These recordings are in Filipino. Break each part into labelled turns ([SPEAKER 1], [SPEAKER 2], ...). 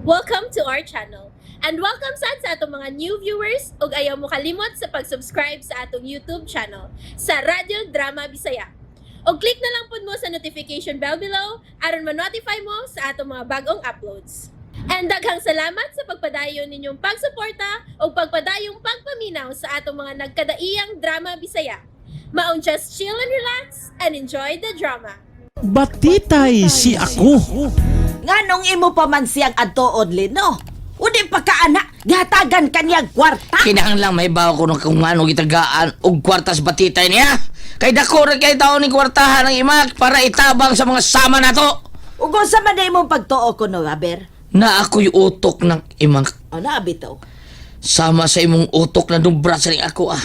[SPEAKER 1] Welcome to our channel. And welcome sa atong mga new viewers ug ayaw mo kalimot sa pag-subscribe sa atong YouTube channel sa Radio Drama Bisaya. O click na lang pud mo sa notification bell below aron ma-notify mo sa atong mga bagong uploads. And daghang salamat sa pagpadayon ninyong pagsuporta o pagpadayong pagpaminaw sa atong mga nagkadaiyang Drama Bisaya. Maong just chill and relax and enjoy the drama.
[SPEAKER 2] Batitay si ako.
[SPEAKER 3] Nganong imo pa man siyang adtoon, Lino? Udi pa ka anak, gihatagan kaniyang kwarta.
[SPEAKER 4] Kinahanglang may bawa ko ng kung ano gitagaan og kwartas batitay niya. Kay dako rin kay taon ni kwartahan ng imak para itabang sa mga sama nato.
[SPEAKER 3] Ugong sa man imong pagtuo ko no, Aber?
[SPEAKER 4] Na ako'y utok ng imak.
[SPEAKER 3] O naabitaw.
[SPEAKER 4] Sama sa imong utok na dumbra sa ring ako ah.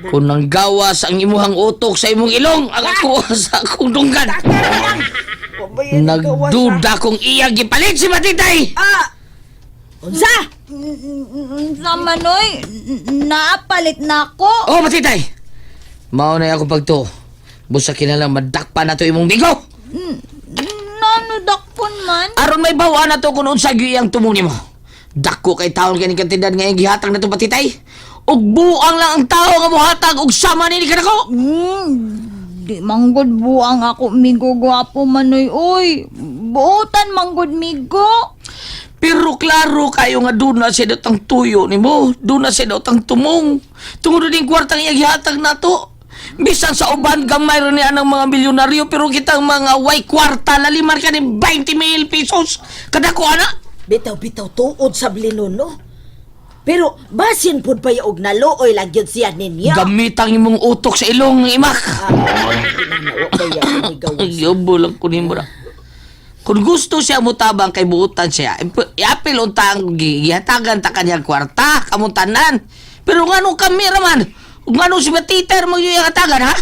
[SPEAKER 4] Kung nang gawas ang imuhang utok sa imong ilong, ang ako sa akong dunggan. Nagduda kong iya gipalit si batitay.
[SPEAKER 3] Unsa?
[SPEAKER 5] Sa manoy, naapalit na ako.
[SPEAKER 4] Oh batitay, mao na ako pagto. Busa kinalang madakpa na to imong bigo.
[SPEAKER 5] Nanudakpon man.
[SPEAKER 4] Aron may bawa na to kung unsa gyud ang tumong nimo. Dako kay taon kay ni kantindan nga gihatag na to batitay. Og buang lang ang tao nga mohatag og sama ni kanako.
[SPEAKER 5] Di manggod buang ako migo gwapo manoy. Uy, buutan manggod migo.
[SPEAKER 4] Pero klaro kayo nga doon na siya datang tuyo nimo. Doon na siya datang tumong. Tungod din kwartang iya gihatag na to. Bisan sa uban gamay ron niya ng mga milyonaryo pero kitang mga way kwarta lalimar ka ni 20,000 pesos. Kadako ana.
[SPEAKER 3] Bitaw-bitaw tuod sa Lino, no? Pero basin pud pa og naluoy lang yun siya ninyo.
[SPEAKER 4] Gamitang imong utok sa ilong ng imak.
[SPEAKER 3] Gawas.
[SPEAKER 4] Yobo lang ko nimo ra. Kung gusto siya mutabang kay buutan siya, iapil untang gihatagan ta kanyang kwarta, kamuntanan. Pero ngano kami raman? Ngano si Batiter mo yung hatagan, ha?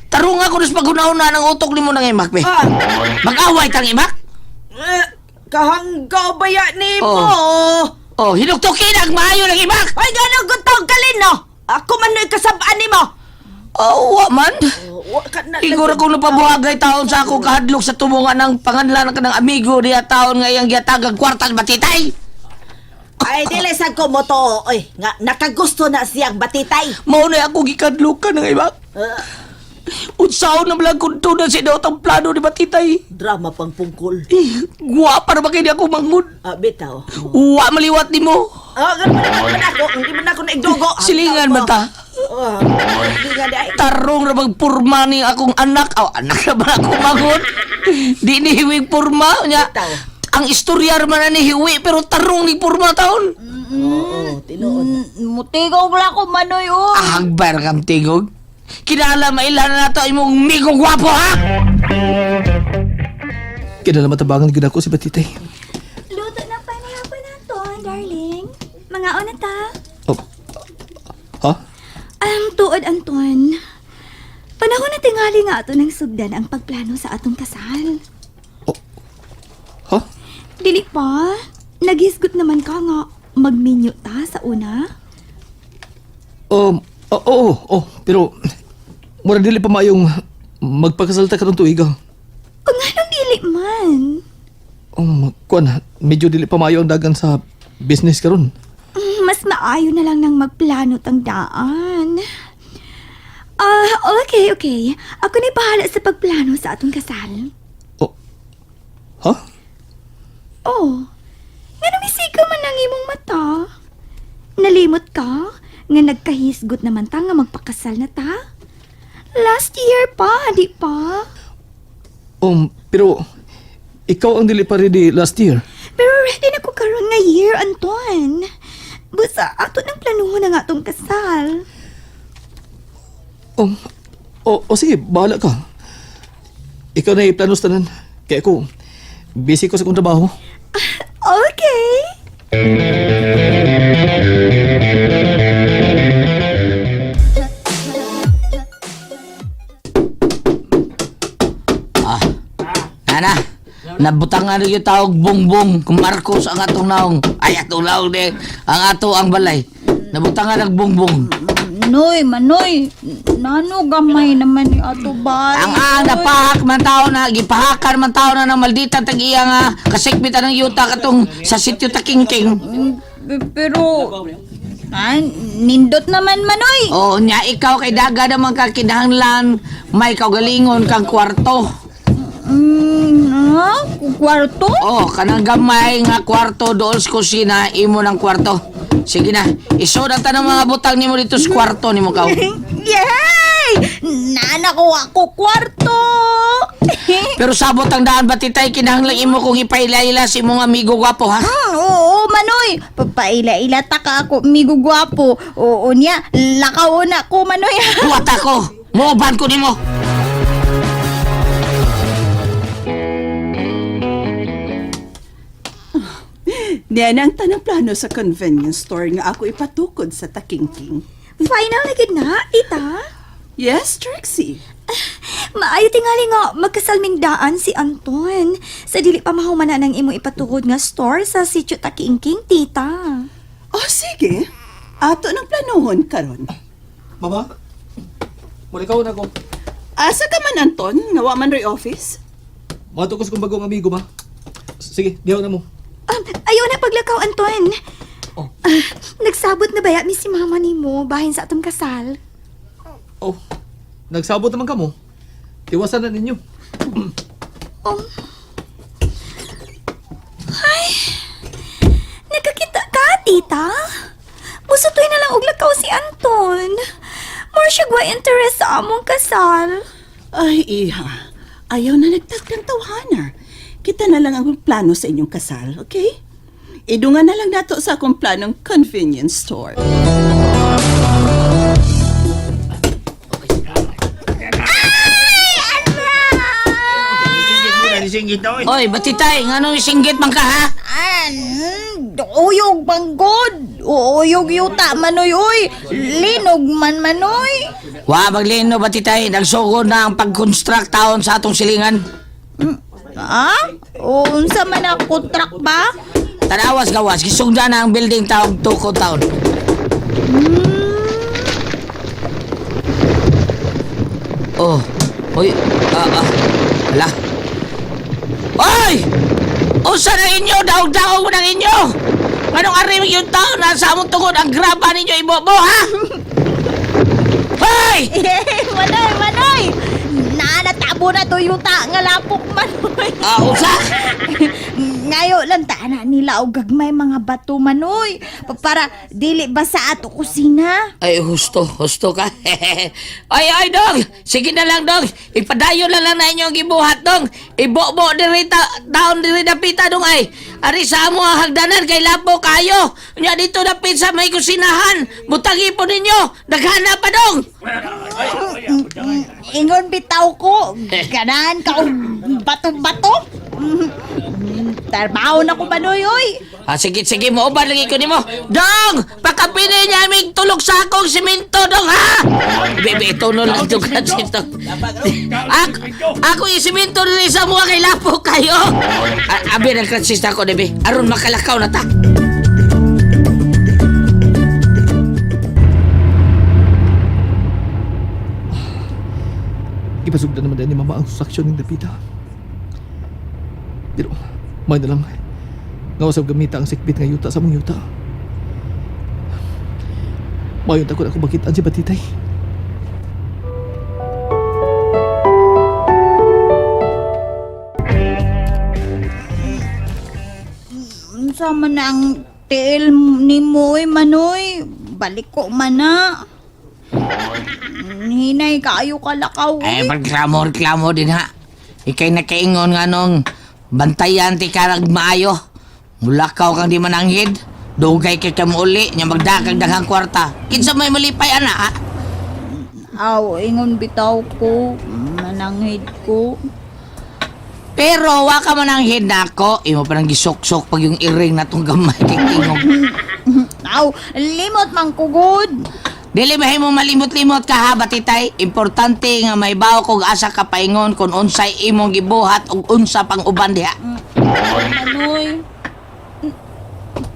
[SPEAKER 4] Tarong ako sa paghunahuna ng utok nimo ng imak, be. Mag-away tang imak?
[SPEAKER 3] Kahanggaw baya ni mo.
[SPEAKER 4] Oh, hinuktukin ang maayo ng imak.
[SPEAKER 3] Ay, gano'n gutong kalino. Ako man no'y kasabaan ni mo.
[SPEAKER 4] Oh, wa man. Igor akong napabuhagay taon sa akong kahadlok sa tumungan ng panganlan ng amigo niya taon ngayang giyatagang kwartal batitay.
[SPEAKER 3] Ay, dilesan ko mo to. Oy, nga, nakagusto na siyang batitay.
[SPEAKER 4] Mauna ako gikadlukan ng imak. Unsaon na malang kung tunan si daw ang plano ni batitay.
[SPEAKER 3] Drama pang pungkol.
[SPEAKER 4] Guwapa na ba kayo ako mangod?
[SPEAKER 3] Bitaw.
[SPEAKER 4] Uwa maliwat ni mo.
[SPEAKER 3] Ganun ako. Hindi man ako naigdugo.
[SPEAKER 4] Silingan man ta.
[SPEAKER 3] Silingan di ay.
[SPEAKER 4] Tarong na magpurma ni akong anak. Anak na ba ako mangod? Di ni hiwing purma niya.
[SPEAKER 3] Bitaw.
[SPEAKER 4] Ang istoryar man na ni hiwi pero tarong ni purma taon.
[SPEAKER 3] Oo, tinuod.
[SPEAKER 5] Mutigog lang ako manoy.
[SPEAKER 4] Agbar kang tigog. Kinala mailan na nato imong migo gwapo ha?
[SPEAKER 2] Kinala matabangan gid ako si Batitay.
[SPEAKER 6] Luto na pa na to, darling. Mga ona ta.
[SPEAKER 2] Oh. Ha?
[SPEAKER 6] Tuod, Anton. Panahon na tingali nga ato ng sugdan ang pagplano sa atong kasal.
[SPEAKER 2] Ha?
[SPEAKER 6] Dili pa. Naghisgot naman ka nga magminyo ta sa una.
[SPEAKER 2] Oo. Pero mura dili pa mayong magpakasalta karong tuig.
[SPEAKER 6] Kung anong dili man.
[SPEAKER 2] Kuan, medyo dili pa mayo ang dagan sa business karon.
[SPEAKER 6] Mas maayo na lang nang magplano tang daan. Okay. Ako na bahala sa pagplano sa atong kasal.
[SPEAKER 2] Ha?
[SPEAKER 6] Oh, nga namisigaw man ang imong mata. Nalimot ka? Nga nagkahisgot naman ta nga magpakasal na ta? Last year pa, di pa?
[SPEAKER 2] Pero ikaw ang dili pa ready last year.
[SPEAKER 6] Pero ready na ko karon nga year, Anton. Busa, ato nang planuhon na nga tong kasal.
[SPEAKER 2] Sige, bahala ka. Ikaw na iplanos tanan. Kaya ako, busy ko sa kong trabaho.
[SPEAKER 6] Okay.
[SPEAKER 4] Nana, nabutangan rin yung tawag bongbong kung Marcos ang atong naong. Ay, atong naong din. Ang ato ang balay. Nabutangan ang bongbong.
[SPEAKER 5] Manoy, nano gamay naman ni Ato Bay.
[SPEAKER 4] Ang napahak man tao na, gipahakan man tao na ng maldita tag-iya nga kasikbitan ng yuta katong sa sityo Takingking.
[SPEAKER 5] Pero, nindot naman, Manoy.
[SPEAKER 4] O, nya ikaw kay daga naman ka kinahanglan, may kaugalingon kang kwarto.
[SPEAKER 5] Kwarto?
[SPEAKER 4] Oh, kanang gamay nga kwarto doon sa kusina, imo ng kwarto. Sige na, isoda ta ng mga butang nimo dito sa kwarto nimo kaw.
[SPEAKER 5] Yay! Nanako ako kwarto!
[SPEAKER 4] Pero sabot ang daan batitay kinahanglan imo kung ipaila-ila si imong amigo gwapo ha.
[SPEAKER 5] Oo, Manoy. Papaila-ila ta ka ako, migo gwapo. Oo niya, lakaw na ko, Manoy.
[SPEAKER 4] Buwat ako, mooban ko nimo.
[SPEAKER 7] Diyan ang tanang plano sa convenience store nga ako ipatukod sa Takingking.
[SPEAKER 6] Final na gid na, tita.
[SPEAKER 7] Yes, Trixie.
[SPEAKER 6] Maayo tingali nga magkasalming daan si Anton. Sa dili pa mahuman na ng imo ipatukod nga store sa sitio Takingking, tita.
[SPEAKER 7] Oh, sige. Ato ng planuhon karon.
[SPEAKER 2] Mama, muli ka na ko.
[SPEAKER 7] Asa ka man, Anton? Nawa man ray office?
[SPEAKER 2] Matukos kong bagong amigo, ma. Sige, dihaw na mo.
[SPEAKER 6] Ayaw na paglakaw, Anton.
[SPEAKER 2] Oh.
[SPEAKER 6] Nagsabot na baya mi si mama nimo bahin sa atong kasal.
[SPEAKER 2] Oh, nagsabot naman ka mo. Iwasan na ninyo.
[SPEAKER 6] Nagkakita ka, tita? Musutoy na lang og lakaw si Anton. More siya gwa interest sa among kasal.
[SPEAKER 7] Ay, iha. Ayaw na nagtagdang tawhana. Kita na lang ang plano sa inyong kasal, okay? Idungan na lang nato sa akong planong convenience store.
[SPEAKER 4] Oy, batitay, nganong singgit man ka ha?
[SPEAKER 5] Uyog banggod. Uyog yuta, Manoy, uy. Linog man, Manoy.
[SPEAKER 4] Wa maglino batitay, nagsugod na ang pag-construct taon sa atong silingan.
[SPEAKER 5] Unsa man ang contract ba?
[SPEAKER 4] Tanawas gawas, gisugda na ang building taong tukod taon. Oh, oy, ala. Oy! Usa na inyo, daog-daog mo ng inyo! Anong arimig yung taon na sa among tungod ang graba ninyo ibobo, ha? Hoy!
[SPEAKER 5] Manoy! Nanatabo na to yuta nga lapok, Manoy.
[SPEAKER 4] Usa?
[SPEAKER 5] Ngayo lang taana nila og gagmay mga bato, Manoy. Para dili ba sa ato kusina?
[SPEAKER 4] Ay, husto ka. ay, dong! Sige na lang, dong. Ipadayo na lang na inyong gibuhat, dong. Ibo-bo diri taon diri dapita, dong, ay. Ari sa amo ang hagdanan kay lapo kayo. Nya dito dapit sa may kusinahan. Butangi po ninyo. Daghana pa, dong.
[SPEAKER 5] Ingon bitaw ko. Ganahan ka og bato-bato. Tarbaho na ko, Manoy, oy.
[SPEAKER 4] Sige, mauban lagi ko nimo. Dong! Pakapili niya aming tulog sa akong simento, dong, ha? Bebe, tunol lang ito ka dito. Ako yung simento rin sa mga kay lapo kayo. Abi ng kransista ko, bebe. Aron makalakaw na ta.
[SPEAKER 2] Ipasugda naman din ni Mama ang saksyon ng dapita. Pero, may na lang. Nga usab gamita ang sikbit nga yuta sa mong yuta. Mayon takot ako bakitaan si Batitay.
[SPEAKER 5] Unsa man ang tiil ni Moy, Manoy? Balik ko man na. Hinay kaayo kalakaw.
[SPEAKER 4] Ay, pagklamo din, ha? Ikay nakaingon nga nung bantayan ti karag maayo. Mulakaw kang di mananghid. Dugay kay kamuli nya magdakag daghang kwarta. Kinsa may malipay ana, ha?
[SPEAKER 5] Aw, ingon bitaw ko. Mananghid ko.
[SPEAKER 4] Pero wa ka mananghid nako. Imo pa nang gisok-sok pag yung iring na tong gamay kay tingog.
[SPEAKER 5] Aw, limot man kugod.
[SPEAKER 4] Dili mahimo malimot-limot ka ha, Batitay. Importante nga may bawo kog asa ka paingon kung unsay imong gibuhat ug unsa pang uban diha.
[SPEAKER 5] Manoy.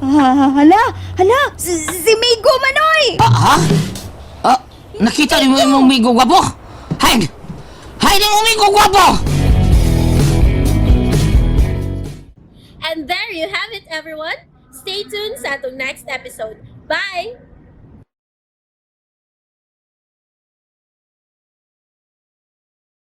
[SPEAKER 5] Hala, si Migo, Manoy.
[SPEAKER 4] Ha? Nakita ni mo yung migo gwapo? Hide! Hide yung migo gwapo!
[SPEAKER 1] And there you have it, everyone. Stay tuned sa atong next episode. Bye!